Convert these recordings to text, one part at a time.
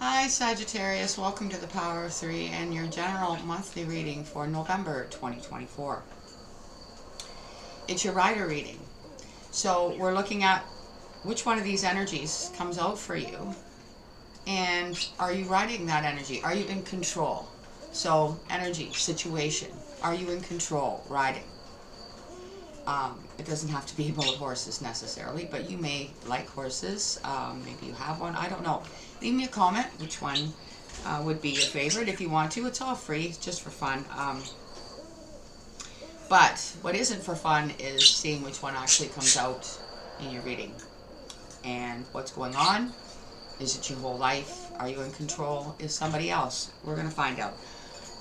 Hi Sagittarius, welcome to the Power of Three and your general monthly reading for November 2024. It's your rider reading. So we're looking at which one of these energies comes out for you, and are you riding that energy? Are you in control? So energy, situation, are you in control, riding? It doesn't have to be about horses necessarily, but you may like horses. Maybe you have one. I don't know. Leave me a comment which one would be your favorite if you want to. It's all free. It's just for fun. But what isn't for fun is seeing which one actually comes out in your reading. And what's going on? Is it your whole life? Are you in control? Is somebody else? We're going to find out.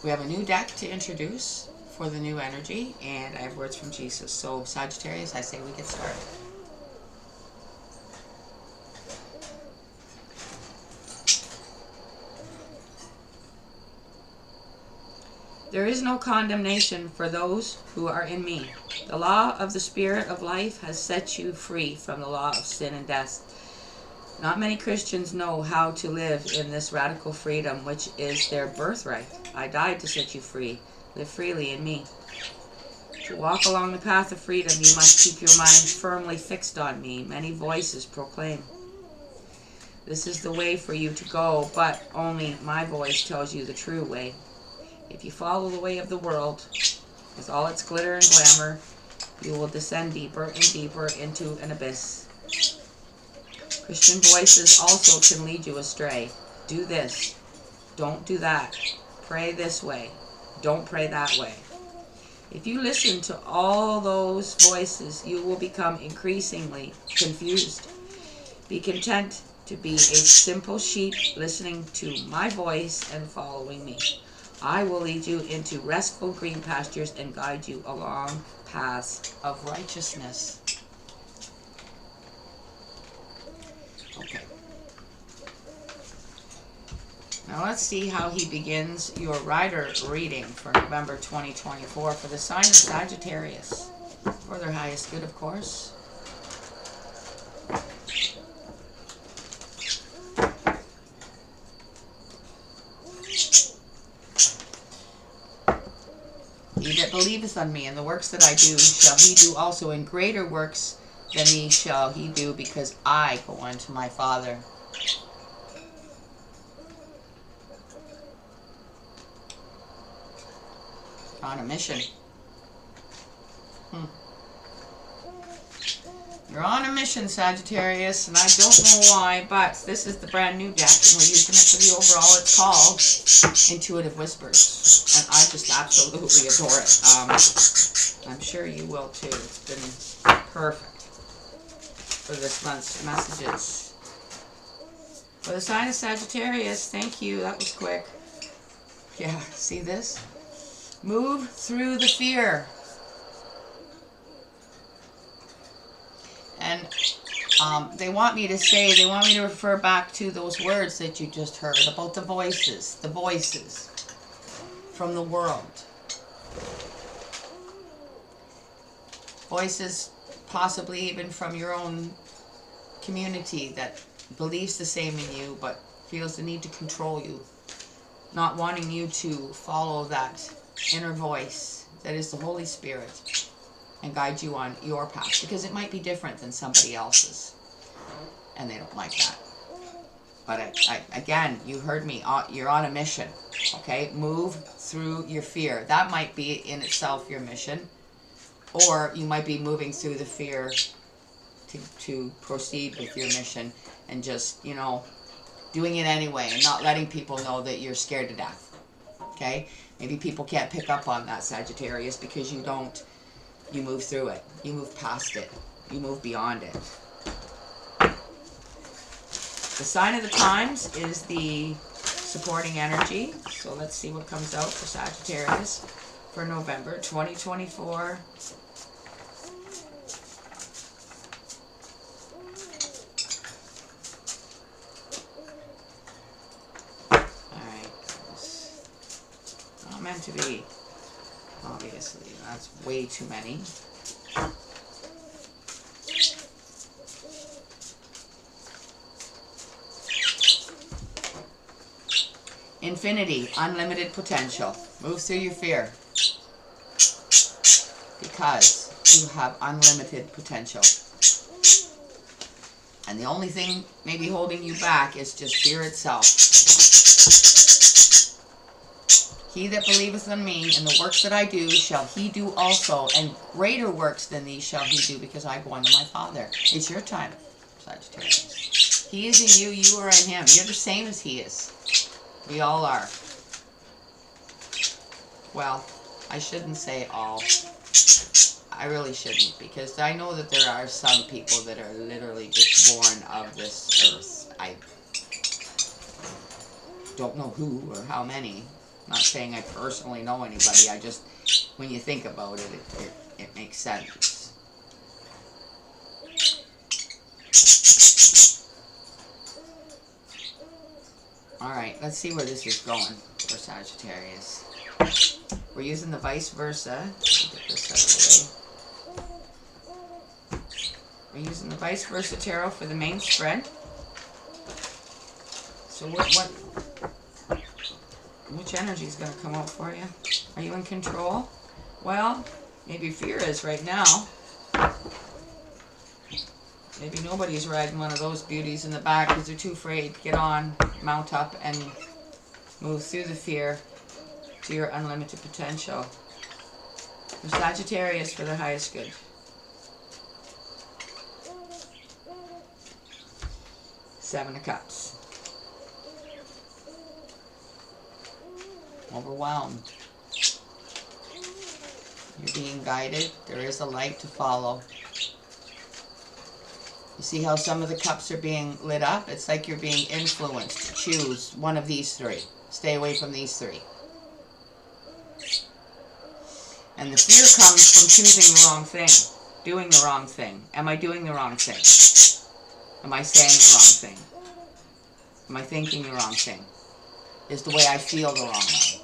We have a new deck to introduce for the new energy, and I have words from Jesus. So Sagittarius, I say we get started. There is no condemnation for those who are in me. The law of the Spirit of life has set you free from the law of sin and death. Not many Christians know how to live in this radical freedom, which is their birthright. I died to set you free. Live freely in me. To walk along the path of freedom, you must keep your mind firmly fixed on me. Many voices proclaim, this is the way for you to go, but only my voice tells you the true way. If you follow the way of the world, with all its glitter and glamour, you will descend deeper and deeper into an abyss. Christian voices also can lead you astray. Do this. Don't do that. Pray this way. Don't pray that way. If you listen to all those voices, you will become increasingly confused. Be content to be a simple sheep listening to my voice and following me. I will lead you into restful green pastures and guide you along paths of righteousness. Okay. Now let's see how he begins your rider reading for November 2024 for the sign of Sagittarius. For their highest good, of course. He that believeth on me, and the works that I do shall he do also, and greater works than these shall he do, because I go unto my Father. On a mission. You're on a mission, Sagittarius, and I don't know why, but this is the brand new deck, and we're using it for the overall. It's called Intuitive Whispers, and I just absolutely adore it. I'm sure you will too. It's been perfect for this month's messages. For the sign of Sagittarius, thank you. That was quick. Yeah, see this? Move through the fear. And they want me to refer back to those words that you just heard about the voices from the world. Voices possibly even from your own community that believes the same in you but feels the need to control you. Not wanting you to follow that inner voice that is the Holy Spirit and guide you on your path, because it might be different than somebody else's and they don't like that. But again, you heard me, you're on a mission. Okay, move through your fear. That might be in itself your mission, or you might be moving through the fear to proceed with your mission and just, doing it anyway and not letting people know that you're scared to death. Okay? Maybe people can't pick up on that, Sagittarius, because you move through it. You move past it. You move beyond it. The sign of the times is the supporting energy. So let's see what comes out for Sagittarius for November 2024. Meant to be, obviously. That's way too many. Infinity, unlimited potential. Move through your fear. Because you have unlimited potential. And the only thing maybe holding you back is just fear itself. He that believeth on me, and the works that I do, shall he do also, and greater works than these shall he do, because I go unto my Father. It's your time, Sagittarius. He is in you, you are in him. You're the same as he is. We all are. Well, I shouldn't say all. I really shouldn't, because I know that there are some people that are literally just born of this earth. I don't know who or how many. I'm not saying I personally know anybody. I just, when you think about it, it makes sense. Alright, let's see where this is going for Sagittarius. We're using the vice versa. Get this out of the way. We're using the vice versa tarot for the main spread. So which energy is going to come out for you? Are you in control? Well, maybe fear is right now. Maybe nobody's riding one of those beauties in the back because they're too afraid. Get on, mount up, and move through the fear to your unlimited potential. For Sagittarius, for the highest good. Seven of Cups. Overwhelmed. You're being guided. There is a light to follow. You see how some of the cups are being lit up? It's like you're being influenced to choose one of these three. Stay away from these three. And the fear comes from choosing the wrong thing. Doing the wrong thing. Am I doing the wrong thing? Am I saying the wrong thing? Am I thinking the wrong thing? Is the way I feel the wrong way?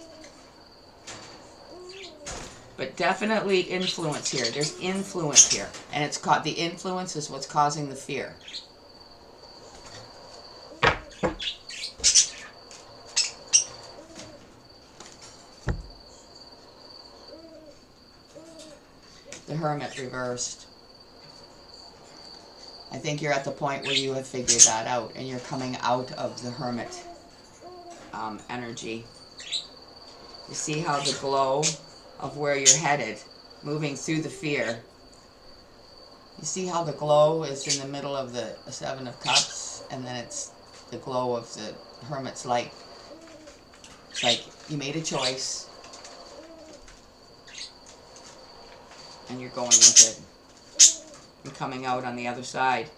But definitely influence here. There's influence here. And it's caught. The influence is what's causing the fear. The Hermit reversed. I think you're at the point where you have figured that out. And you're coming out of the Hermit energy. You see how the glow of where you're headed, moving through the fear. You see how the glow is in the middle of the Seven of Cups, and then it's the glow of the Hermit's light. It's like you made a choice, and you're going with it. You're coming out on the other side.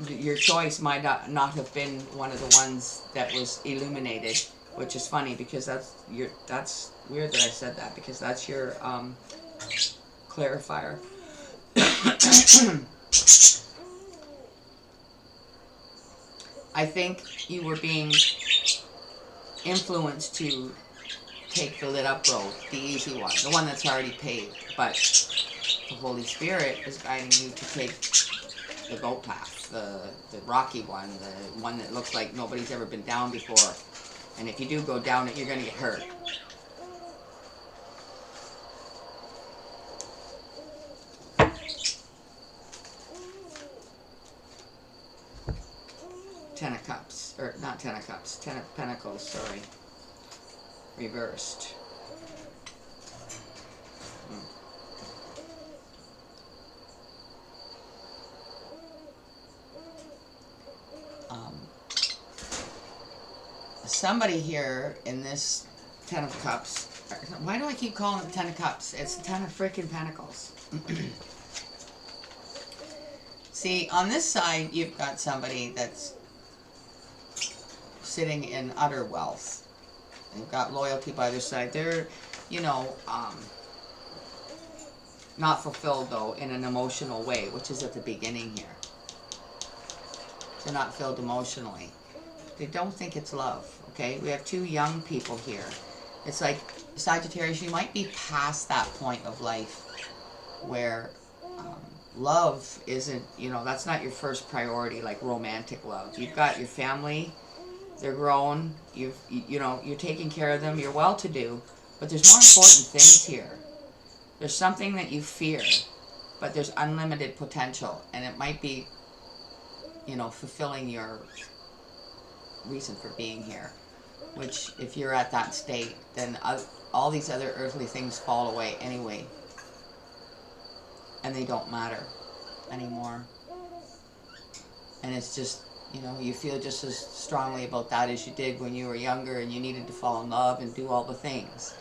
Your choice might not have been one of the ones that was illuminated, which is funny because that's weird that I said that, because that's your clarifier. I think you were being influenced to take the lit up road, the easy one, the one that's already paved, but the Holy Spirit is guiding you to take the goat path, the rocky one, the one that looks like nobody's ever been down before. And if you do go down it, you're going to get hurt. Ten of Cups, or not Ten of Cups, Ten of Pentacles, sorry. Reversed. Somebody here in this Ten of Cups, why do I keep calling it Ten of Cups? It's the Ten of freaking Pentacles. See, on this side, you've got somebody that's sitting in utter wealth. They've got loyalty by their side. They're, you know, not fulfilled, though, in an emotional way, which is at the beginning here. They're not filled emotionally. They don't think it's love, okay? We have two young people here. It's like, Sagittarius, you might be past that point of life where love isn't, you know, that's not your first priority, like romantic love. You've got your family, They're grown. You know, you're taking care of them. You're well-to-do. But there's more important things here. There's something that you fear, but there's unlimited potential, and it might be, you know, fulfilling your reason for being here. Which, if you're at that state, then all these other earthly things fall away anyway, and they don't matter anymore. And it's just, you know, you feel just as strongly about that as you did when you were younger and you needed to fall in love and do all the things.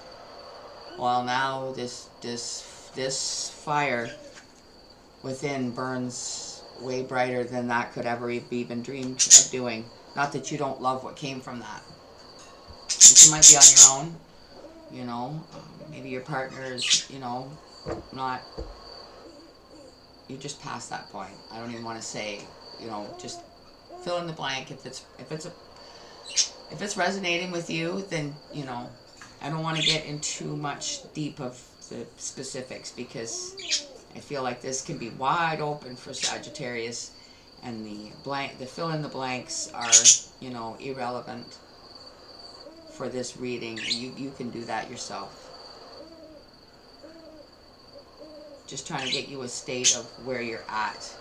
Well, now this fire within burns way brighter than that could ever even dreamed of doing. Not that you don't love what came from that. You might be on your own, you know. Maybe your partner is, you know, not. You just past that point. I don't even want to say, you know, just fill in the blank. If it's resonating with you, then, you know, I don't want to get into much deep of the specifics, because I feel like this can be wide open for Sagittarius, and the fill in the blanks are, you know, irrelevant for this reading. You can do that yourself. Just trying to get you a state of where you're at.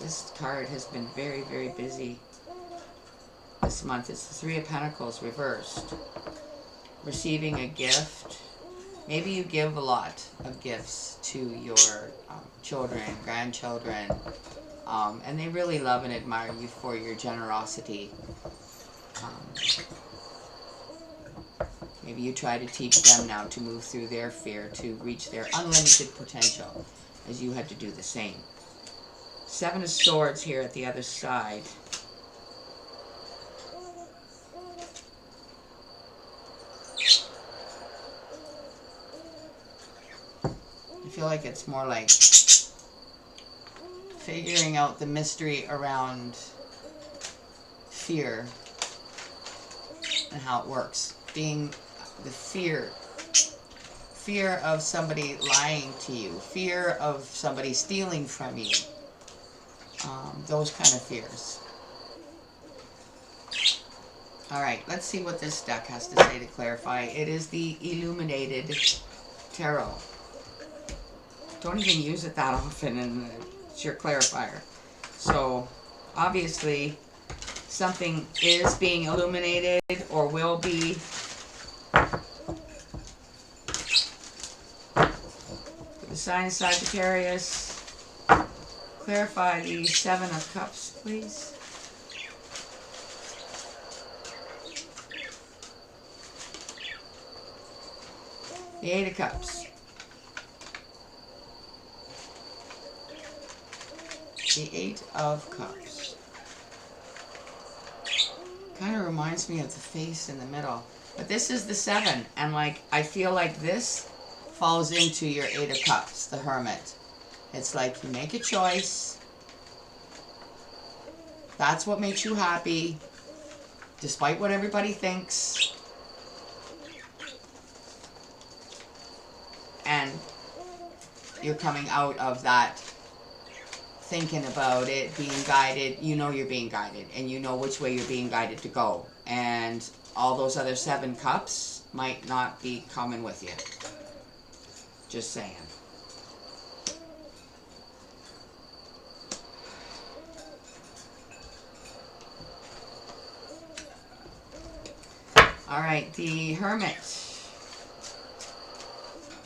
This card has been very, very busy this month. It's the Three of Pentacles reversed. Receiving a gift. Maybe you give a lot of gifts to your children, grandchildren, and they really love and admire you for your generosity. Maybe you try to teach them now to move through their fear, to reach their unlimited potential, as you had to do the same. Seven of Swords here at the other side. I feel like it's more like figuring out the mystery around fear and how it works. Being the fear of somebody lying to you, fear of somebody stealing from you, those kind of fears. Alright, let's see what this deck has to say to clarify. It is the Illuminated Tarot. Don't even use it that often, and it's your clarifier. So, obviously, something is being illuminated or will be. For the sign of Sagittarius, clarify the Seven of Cups, please. The Eight of Cups. The Eight of Cups. Kind of reminds me of the face in the middle. But this is the Seven, and like, I feel like this falls into your Eight of Cups, the Hermit. It's like you make a choice. That's what makes you happy, despite what everybody thinks. And you're coming out of that thinking about it, being guided. You know you're being guided, and you know which way you're being guided to go. And all those other Seven Cups might not be coming with you. Just saying. Alright, the Hermit.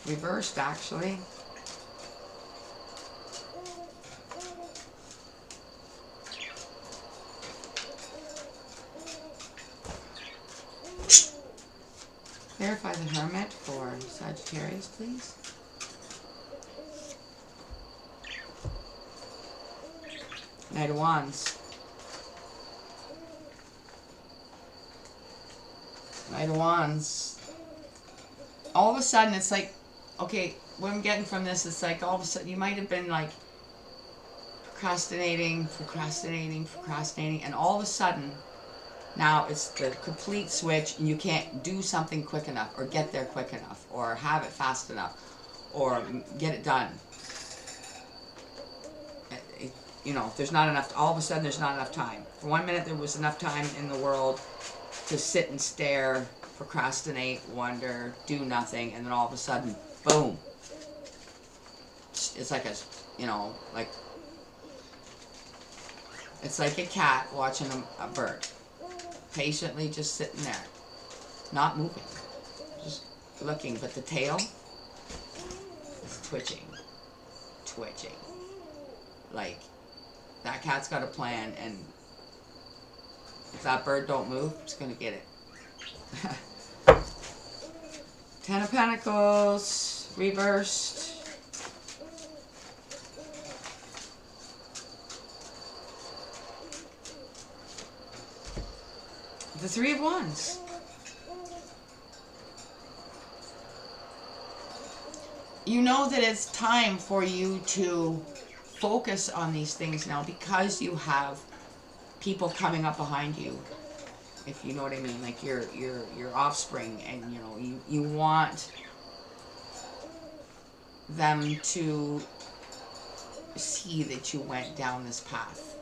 Reversed, actually. Clarify the Hermit for Sagittarius, please. Knight of Wands. Knight of Wands. All of a sudden, it's like, okay, what I'm getting from this, it's like all of a sudden you might have been like procrastinating, and all of a sudden, now it's the complete switch, and you can't do something quick enough, or get there quick enough, or have it fast enough, or get it done. you know, there's not enough, all of a sudden there's not enough time. For 1 minute there was enough time in the world to sit and stare, procrastinate, wonder, do nothing, and then all of a sudden, boom. It's like a, you know, like, it's like a cat watching a bird. Patiently just sitting there, not moving, just looking, but the tail is twitching. Like, that cat's got a plan, and if that bird don't move, it's gonna get it. Ten of Pentacles, reversed. The Three of Wands. You know that it's time for you to focus on these things now, because you have people coming up behind you, if you know what I mean, like your offspring, and you know, you want them to see that you went down this path.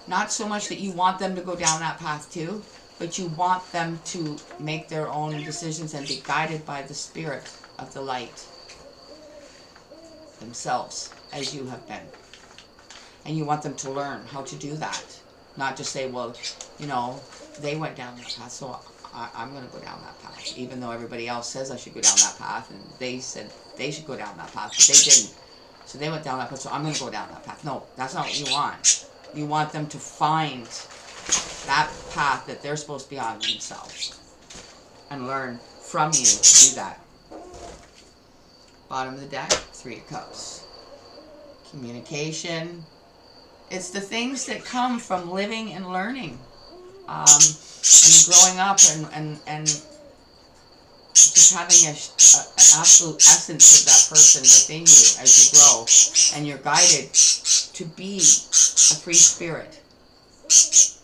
Not so much that you want them to go down that path too, but you want them to make their own decisions and be guided by the spirit of the light themselves, as you have been. And you want them to learn how to do that. Not just say, well, you know, they went down that path, so I'm going to go down that path. Even though everybody else says I should go down that path, and they said they should go down that path, but they didn't. So they went down that path, so I'm going to go down that path. No, that's not what you want. You want them to find that path that they're supposed to be on themselves, and learn from you to do that. Bottom of the deck, Three of Cups. Communication. It's the things that come from living and learning, and growing up, and just having an absolute essence of that person within you as you grow, and you're guided to be a free spirit,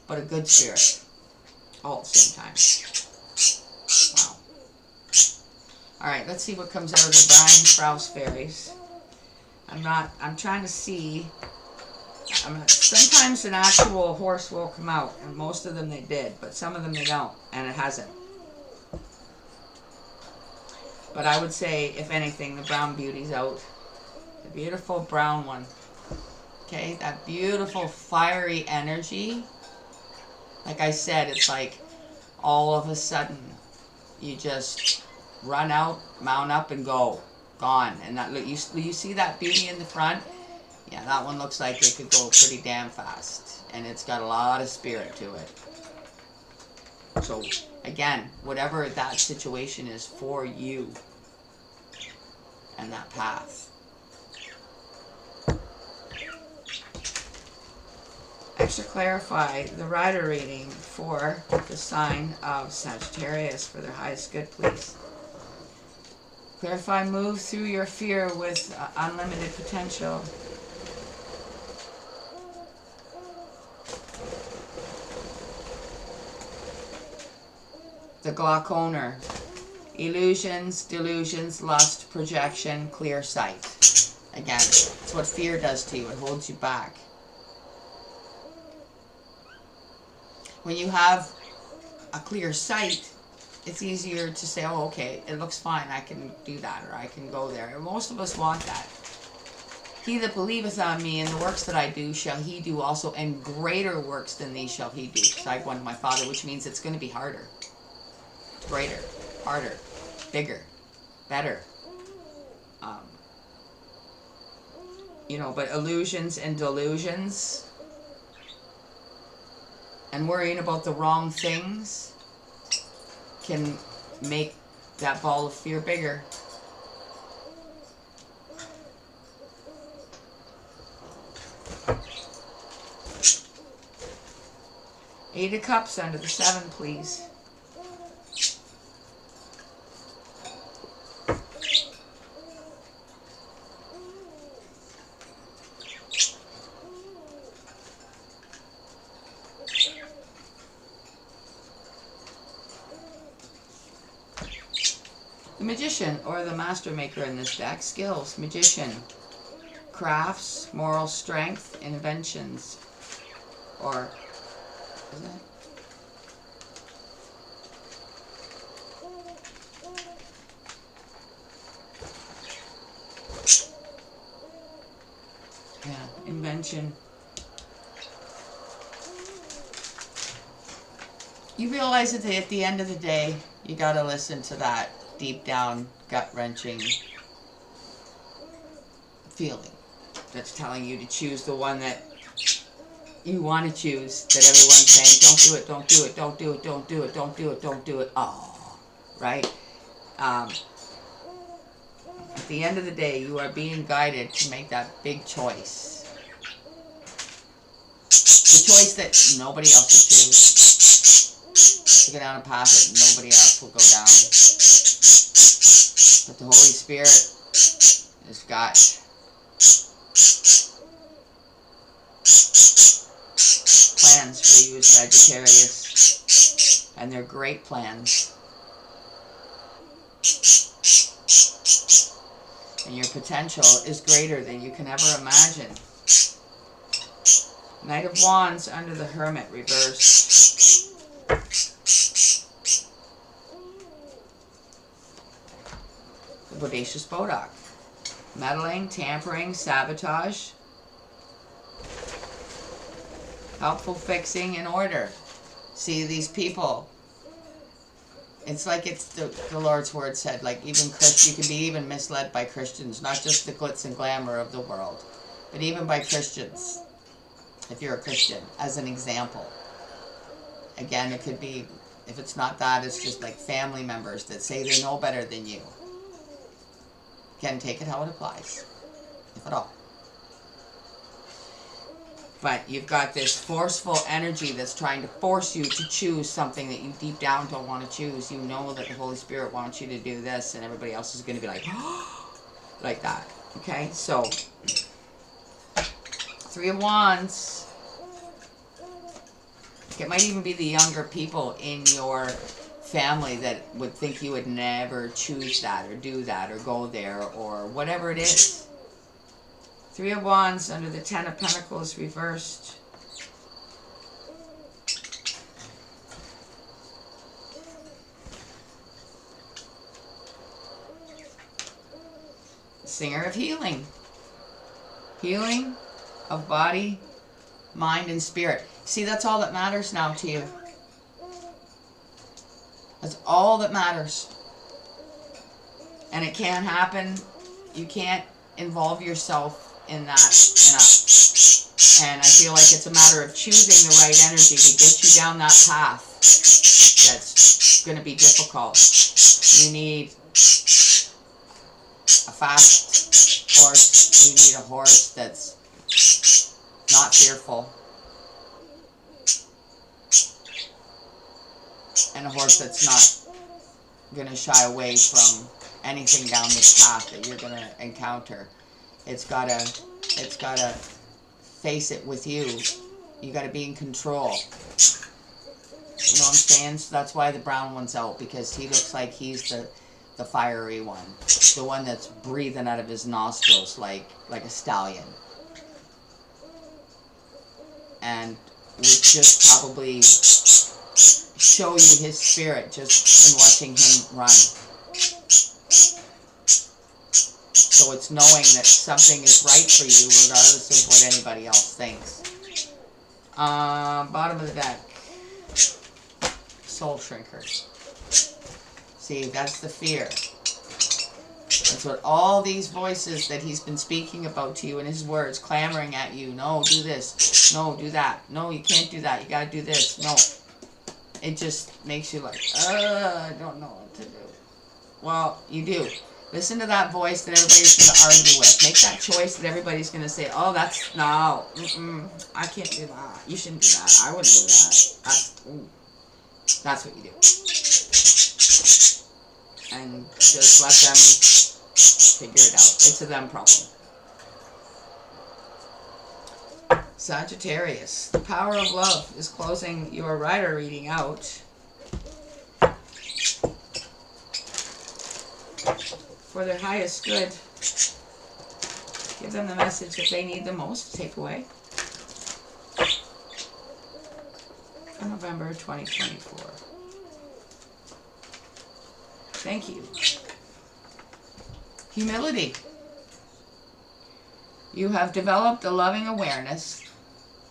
but a good spirit, all at the same time. Wow. Alright, let's see what comes out of the Brian Krause fairies. I'm trying to see, sometimes an actual horse will come out, and most of them they did, but some of them they don't, and it hasn't. But I would say, if anything, the brown beauty's out. The beautiful brown one. Okay, that beautiful fiery energy. Like I said, it's like all of a sudden you just run out, mount up, and go. Gone. And that look, you see that beauty in the front? Yeah, that one looks like it could go pretty damn fast. And it's got a lot of spirit to it. So, again, whatever that situation is for you and that path. Extra clarify the rider reading for the sign of Sagittarius for their highest good, please. Clarify, move through your fear with unlimited potential. The glauconer. Illusions, delusions, lust, projection, clear sight. Again, it's what fear does to you. It holds you back. When you have a clear sight, it's easier to say, oh, okay, it looks fine, I can do that, or I can go there. And most of us want that. He that believeth on me, and the works that I do shall he do also, and greater works than these shall he do, because I've won my Father, which means it's going to be harder. Greater, harder, bigger, better. You know, but illusions and delusions, and worrying about the wrong things, can make that ball of fear bigger. Eight of Cups under the 7, please. The Magician, or the Master Maker in this deck. Skills, Magician. crafts, moral strength, inventions, or is it? Yeah, invention. You realize that at the end of the day, you got to listen to that deep down, gut-wrenching feeling that's telling you to choose the one that you want to choose, that everyone's saying, don't do it, don't do it, don't do it, don't do it, don't do it, don't do it. Oh, right? At the end of the day, you are being guided to make that big choice. The choice that nobody else will choose. To go down a path that nobody else will go down. But the Holy Spirit has got plans for you, Sagittarius, and they're great plans. And your potential is greater than you can ever imagine. Knight of Wands under the Hermit reversed. The Bodacious Bodach. Meddling, tampering, sabotage. Helpful fixing and order. See, these people, it's like it's the Lord's word said, like even you can be even misled by Christians, not just the glitz and glamour of the world, but even by Christians, if you're a Christian, as an example. Again, it could be, if it's not that, it's just like family members that say they know better than you. Again, take it how it applies, if at all. But you've got this forceful energy that's trying to force you to choose something that you deep down don't want to choose. You know that the Holy Spirit wants you to do this, and everybody else is going to be like, like that. Okay, so Three of Wands. It might even be the younger people in your family that would think you would never choose that or do that or go there or whatever it is. Three of Wands under the Ten of Pentacles reversed. Singer of Healing. Healing of body, mind, and spirit. See, that's all that matters now to you. That's all that matters. And it can't happen. You can't involve yourself in that enough. And I feel like it's a matter of choosing the right energy to get you down that path that's going to be difficult. You need a fast horse. You need a horse that's not fearful. And a horse that's not going to shy away from anything down this path that you're going to encounter. It's gotta face it with you. You gotta be in control. You know what I'm saying? So that's why the brown one's out, because he looks like he's the fiery one. The one that's breathing out of his nostrils like a stallion. And would just probably show you his spirit just in watching him run. So it's knowing that something is right for you regardless of what anybody else thinks. Bottom of the deck. Soul Shrinkers. See, that's the fear. That's what all these voices that he's been speaking about to you in his words, clamoring at you. No, do this. No, do that. No, you can't do that. You gotta do this. No. It just makes you like, I don't know what to do. Well, you do. Listen to that voice that everybody's going to argue with. Make that choice that everybody's going to say, oh, that's, no, I can't do that. You shouldn't do that. I wouldn't do that. That's what you do. And just let them figure it out. It's a them problem. Sagittarius, the power of love is closing your rider reading out. For their highest good. Give them the message that they need the most to take away. For November 2024. Thank you. Humility. You have developed a loving awareness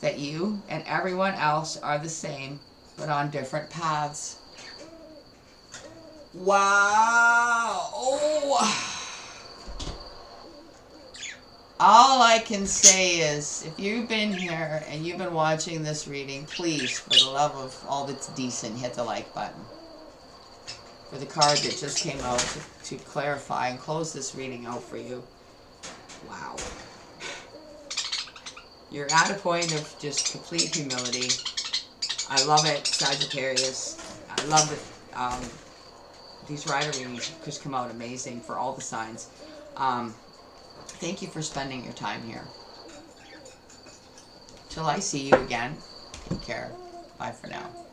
that you and everyone else are the same, but on different paths. Wow. Oh. All I can say is, if you've been here and you've been watching this reading, please, for the love of all that's decent, hit the like button. For the card that just came out to clarify and close this reading out for you. Wow. You're at a point of just complete humility. I love it, Sagittarius. I love it. These rider readings just come out amazing for all the signs. Thank you for spending your time here. Till I see you again, take care. Bye for now.